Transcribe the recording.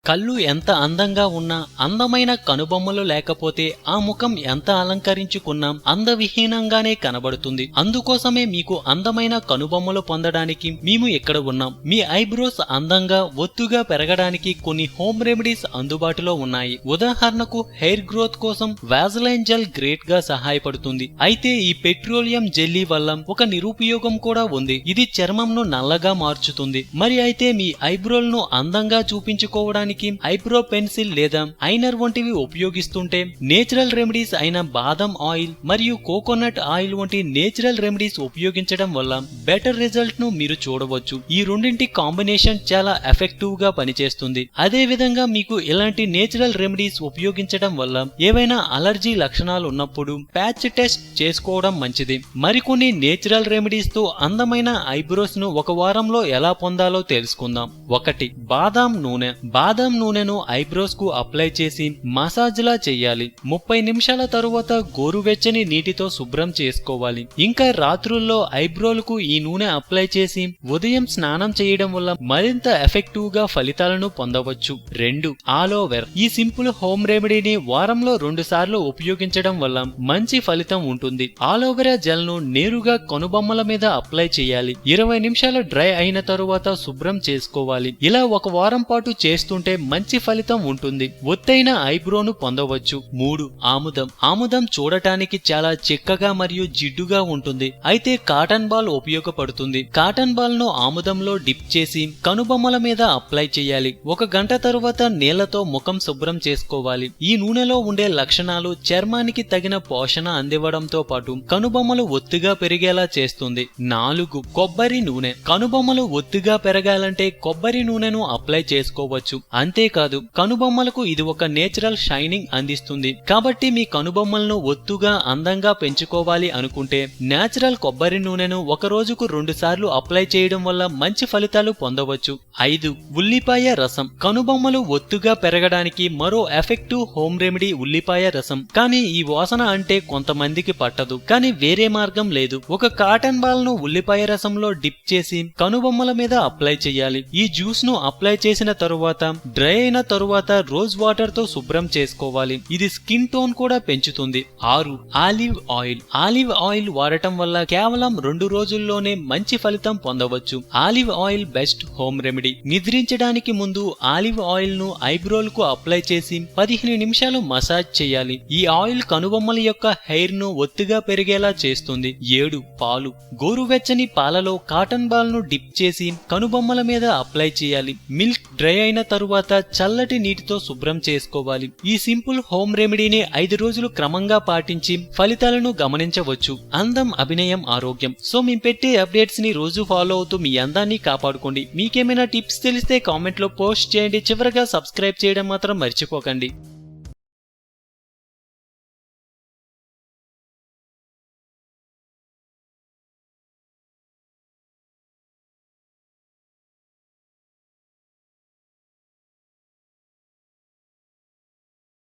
కళ్ళు ఎంత అందంగా ఉన్నా అందమైన కనుబొమ్మలు లేకపోతే ఆ ముఖం ఎంత అలంకరించుకున్నా అందవిహీనంగానే కనబడుతుంది. అందుకోసమే మీకు అందమైన కనుబొమ్మలు పొందడానికి మేము ఇక్కడ ఉన్నాం. మీ ఐబ్రోస్ అందంగా ఒత్తుగా పెరగడానికి కొన్ని హోమ్ రెమెడీస్ అందుబాటులో ఉన్నాయి. ఉదాహరణకు హెయిర్ గ్రోత్ కోసం వాజలైన్ జెల్ గ్రేట్ గా సహాయపడుతుంది. అయితే ఈ పెట్రోలియం జెల్లీ వల్ల ఒక నిరుపయోగం కూడా ఉంది. ఇది చర్మంను నల్లగా మార్చుతుంది. మరి అయితే మీ ఐబ్రోలను అందంగా చూపించుకోవడానికి ఐబ్రో పెన్సిల్ లేదా ఐనర్ వంటివి ఉపయోగిస్తుంటే నేచురల్ రెమెడీస్ అయిన బాదం ఆయిల్ మరియు కోకోనట్ ఆయిల్ వంటి నేచురల్ రెమెడీస్ ఉపయోగించడం వల్ల బెటర్ రిజల్ట్ ను మీరు చూడవచ్చు. ఈ రెండింటి కాంబినేషన్ చాలా ఎఫెక్టివ్ గా పనిచేస్తుంది. అదే విధంగా మీకు ఇలాంటి నేచురల్ రెమెడీస్ ఉపయోగించడం వల్ల ఏవైనా అలర్జీ లక్షణాలు ఉన్నప్పుడు ప్యాచ్ టెస్ట్ చేసుకోవడం మంచిది. మరికొన్ని నేచురల్ రెమెడీస్ తో అందమైన ఐబ్రోస్ ను ఒక వారంలో ఎలా పొందాలో తెలుసుకుందాం. 1. బాదాం నూనె. బాదాం నూనెను ఐబ్రోస్ కు అప్లై చేసి మసాజ్ లా చేయాలి. 30 నిమిషాల తరువాత గోరువెచ్చని నీటితో శుభ్రం చేసుకోవాలి. ఇంకా రాత్రుల్లో ఐబ్రోలకు ఈ నూనె అప్లై చేసి ఉదయం స్నానం చేయడం వల్ల మరింత ఎఫెక్టివ్ గా ఫలితాలను పొందవచ్చు. 2. ఆలోవెరా. ఈ సింపుల్ హోమ్ రెమెడీని వారంలో 2 సార్లు ఉపయోగించడం వల్ల మంచి ఫలితం ఉంటుంది. ఆలోవెరా జెల్ ను నేరుగా కనుబొమ్మల మీద అప్లై చేయాలి. 20 నిమిషాలు డ్రై అయిన తరువాత శుభ్రం చేసుకోవాలి. ఇలా ఒక వారం పాటు చేస్తుంటే మంచి ఫలితం ఉంటుంది. ఒత్తైన ఐబ్రోను పొందవచ్చు. 3. ఆముదం. ఆముదం చూడటానికి చాలా చిక్కగా మరియు జిడ్డుగా ఉంటుంది. అయితే కాటన్ బాల్ ఉపయోగపడుతుంది. కాటన్ బాల్ ను ఆముదంలో డిప్ చేసి కనుబొమ్మల మీద అప్లై చేయాలి. 1 గంట తరువాత నీళ్లతో ముఖం శుభ్రం చేసుకోవాలి. ఈ నూనెలో ఉండే లక్షణాలు చర్మానికి తగిన పోషణ అందివ్వడంతో పాటు కనుబొమ్మలు ఒత్తుగా పెరిగేలా చేస్తుంది. 4. కొబ్బరి నూనె. కనుబొమ్మలు ఒత్తుగా పెరగాలంటే కొబ్బరి నూనెను అప్లై చేసుకోవచ్చు. అంతేకాదు కనుబొమ్మలకు ఇది ఒక నేచురల్ షైనింగ్ అందిస్తుంది. కాబట్టి మీ కనుబొమ్మలను ఒత్తుగా అందంగా పెంచుకోవాలి అనుకుంటే నేచురల్ కొబ్బరి నూనెను ఒక రోజుకు 2 సార్లు అప్లై చేయడం వల్ల మంచి ఫలితాలు పొందవచ్చు. 5. ఉల్లిపాయ రసం. కనుబొమ్మలు ఒత్తుగా పెరగడానికి మరో ఎఫెక్టివ్ హోమ్ రెమెడీ ఉల్లిపాయ రసం. కానీ ఈ వాసన అంటే కొంతమందికి పట్టదు. కానీ వేరే మార్గం లేదు. ఒక కాటన్ బాల్ ను ఉల్లిపాయ రసంలో డిప్ చేసి కనుబొమ్మల మీద అప్లై చేయాలి. ఈ జ్యూస్ ను అప్లై చేసిన తరువాత డ్రై అయిన తరువాత రోజ్ వాటర్ తో శుభ్రం చేసుకోవాలి. ఇది స్కిన్ టోన్ కూడా పెంచుతుంది. 6. Olive oil. ఆలివ్ ఆయిల్ వాడటం వల్ల కేవలం 2 రోజుల్లోనే మంచి ఫలితం పొందవచ్చు. Olive oil best home remedy. నిద్రించడానికి ముందు ఆలివ్ ఆయిల్ ను ఐబ్రోలకు అప్లై చేసి 15 నిమిషాలు మసాజ్ చేయాలి. ఈ ఆయిల్ కనుబొమ్మల యొక్క హెయిర్ ను ఒత్తుగా పెరిగేలా చేస్తుంది. 7. పాలు. గోరువెచ్చని పాలలో కాటన్ బాల్ ను డిప్ చేసి కనుబొమ్మల మీద అప్లై చేయాలి. మిల్క్ డ్రై అయిన తరువాత చల్లటి నీటితో శుభ్రం చేసుకోవాలి. ఈ సింపుల్ హోమ్ రెమెడీని 5 రోజులు క్రమంగా పాటించి ఫలితాలను గమనించవచ్చు. అందం, అభినయం, ఆరోగ్యం. సో మేము పెట్టే అప్డేట్స్ ని రోజు ఫాలో అవుతూ మీ అందాన్ని కాపాడుకోండి. మీకేమైనా టిప్స్ తెలిస్తే కామెంట్ లో పోస్ట్ చేయండి. చివరగా సబ్స్క్రైబ్ చేయడం మాత్రం మర్చిపోకండి.